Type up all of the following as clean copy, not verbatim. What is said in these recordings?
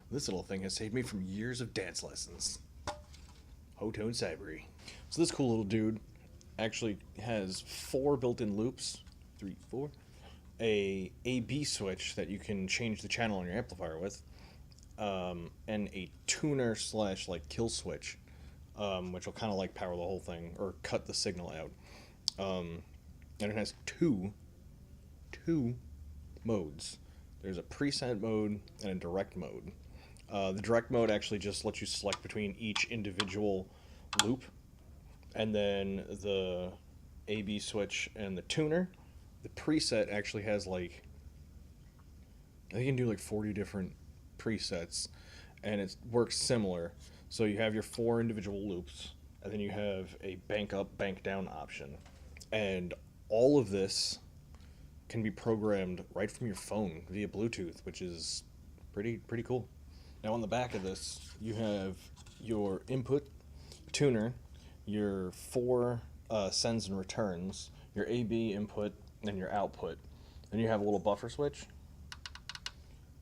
This little thing has saved me from years of dance lessons. Hotone Cybery. So this cool little dude actually has 4 built-in loops, 3, 4, a A/B switch that you can change the channel on your amplifier with, and a tuner slash like kill switch, which will kind of like power the whole thing or cut the signal out. And it has two modes. There's a preset mode and a direct mode. The direct mode actually just lets you select between each individual loop, and then the A/B switch and the tuner. The preset actually has like, I think you can do like 40 different presets, and it works similar. So you have your 4 individual loops, and then you have a bank up, bank down option, and all of this can be programmed right from your phone via Bluetooth, which is pretty cool. Now on the back of this, you have your input tuner, your 4 sends and returns, your A/B input, and your output. Then you have a little buffer switch.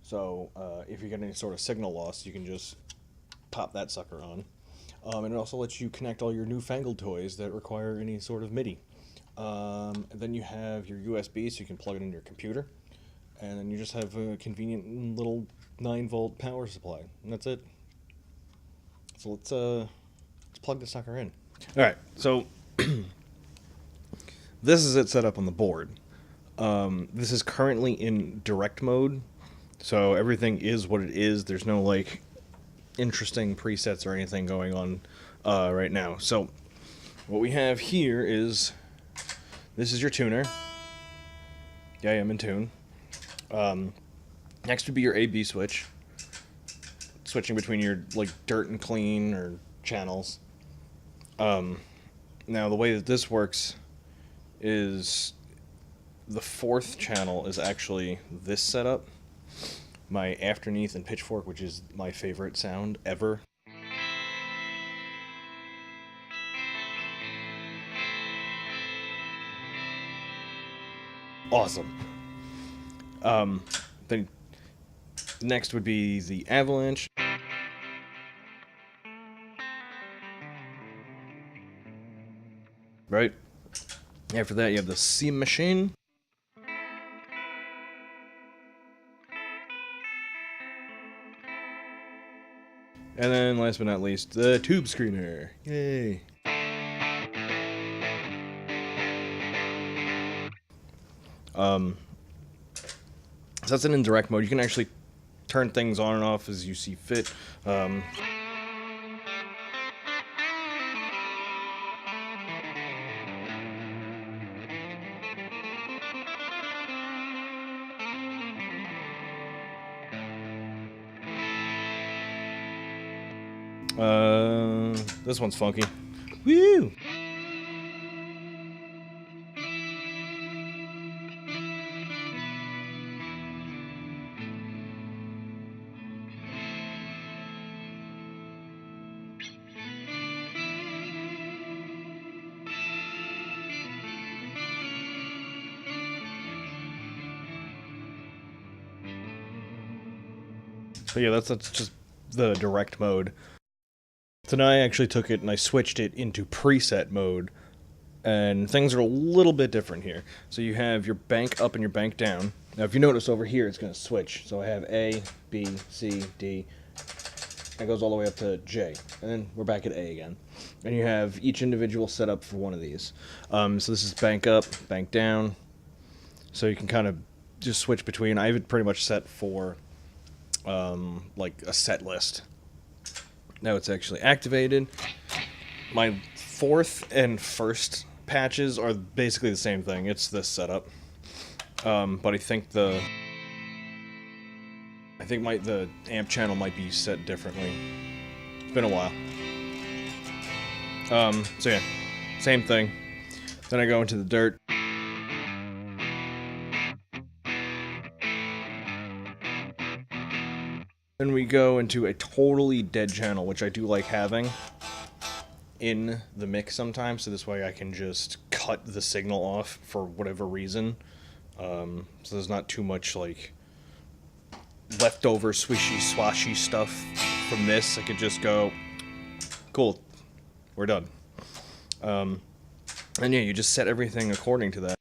So if you get any sort of signal loss, you can just pop that sucker on. And it also lets you connect all your newfangled toys that require any sort of MIDI. And then you have your USB, so you can plug it into your computer. And then you just have a convenient little 9-volt power supply, and that's it. So let's plug the sucker in. All right, so this is it set up on the board. This is currently in direct mode, so everything is what it is. There's no like interesting presets or anything going on right now. So what we have here is, this is your tuner. Yeah, I am in tune. Next would be your A/B switch, switching between your like dirt and clean or channels. Now the way that this works is the 4th channel is actually this setup, my afterneath and pitchfork, which is my favorite sound ever. Awesome. Then next would be the avalanche. Right? After that, you have the C machine. And then, last but not least, the tube screener. Yay! So that's an indirect mode. You can actually turn things on and off as you see fit. This one's funky. Woo! So yeah, that's just the direct mode. So now I actually took it and I switched it into preset mode, and things are a little bit different here. So you have your bank up and your bank down. Now if you notice over here, it's going to switch. So I have A, B, C, D. It goes all the way up to J, and then we're back at A again. And you have each individual setup for one of these. So this is bank up, bank down. So you can kind of just switch between. I have it pretty much set for like a set list. Now it's actually activated. My 4th and 1st patches are basically the same thing. It's this setup, but I think the amp channel might be set differently. It's been a while. So yeah, same thing. Then I go into the dirt. Then we go into a totally dead channel, which I do like having in the mix sometimes, so this way I can just cut the signal off for whatever reason. So there's not too much like leftover swishy swashy stuff from this, I could just go, cool, we're done. And yeah, you just set everything according to that.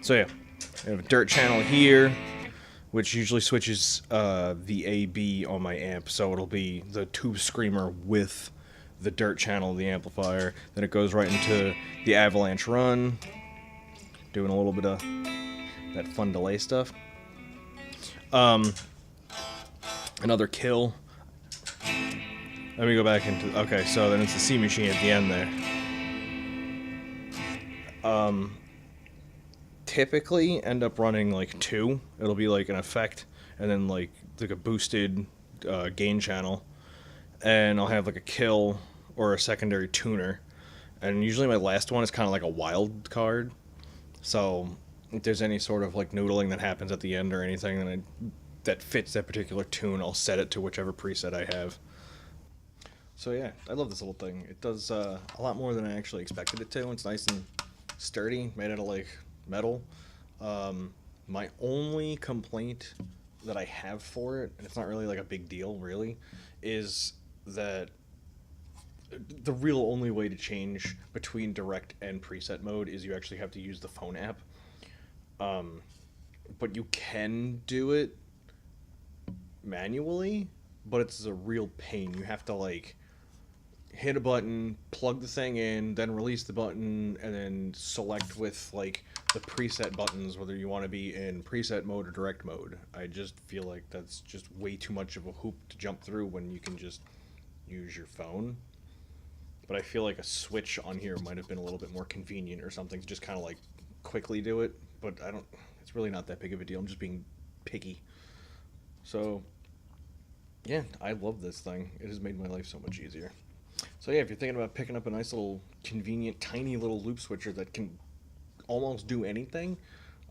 So yeah, I have a dirt channel here, which usually switches the AB on my amp, so it'll be the tube screamer with the dirt channel of the amplifier. Then it goes right into the avalanche run, doing a little bit of that fun delay stuff. Another kill. Let me go back into... Okay, so then it's the C machine at the end there. Typically end up running like two. It'll be like an effect and then like a boosted gain channel. And I'll have like a kill or a secondary tuner. And usually my last one is kind of like a wild card. So if there's any sort of like noodling that happens at the end or anything that fits that particular tune, I'll set it to whichever preset I have. So yeah, I love this little thing. It does a lot more than I actually expected it to. It's nice and sturdy, made out of like metal. My only complaint that I have for it, and it's not really like a big deal really, is that the real only way to change between direct and preset mode is you actually have to use the phone app. But you can do it manually, but it's a real pain. You have to like hit a button, plug the thing in, then release the button, and then select with like the preset buttons whether you want to be in preset mode or direct mode. I just feel like that's just way too much of a hoop to jump through when you can just use your phone. But I feel like a switch on here might have been a little bit more convenient or something to just kind of like quickly do it. But I don't, it's really not that big of a deal. I'm just being picky. So yeah, I love this thing. It has made my life so much easier. So yeah, if you're thinking about picking up a nice little convenient tiny little loop switcher that can almost do anything,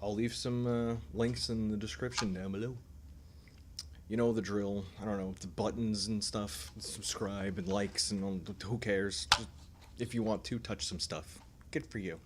I'll leave some links in the description down below. You know the drill. I don't know, the buttons and stuff, subscribe and likes and all, who cares? Just, if you want to touch some stuff, good for you.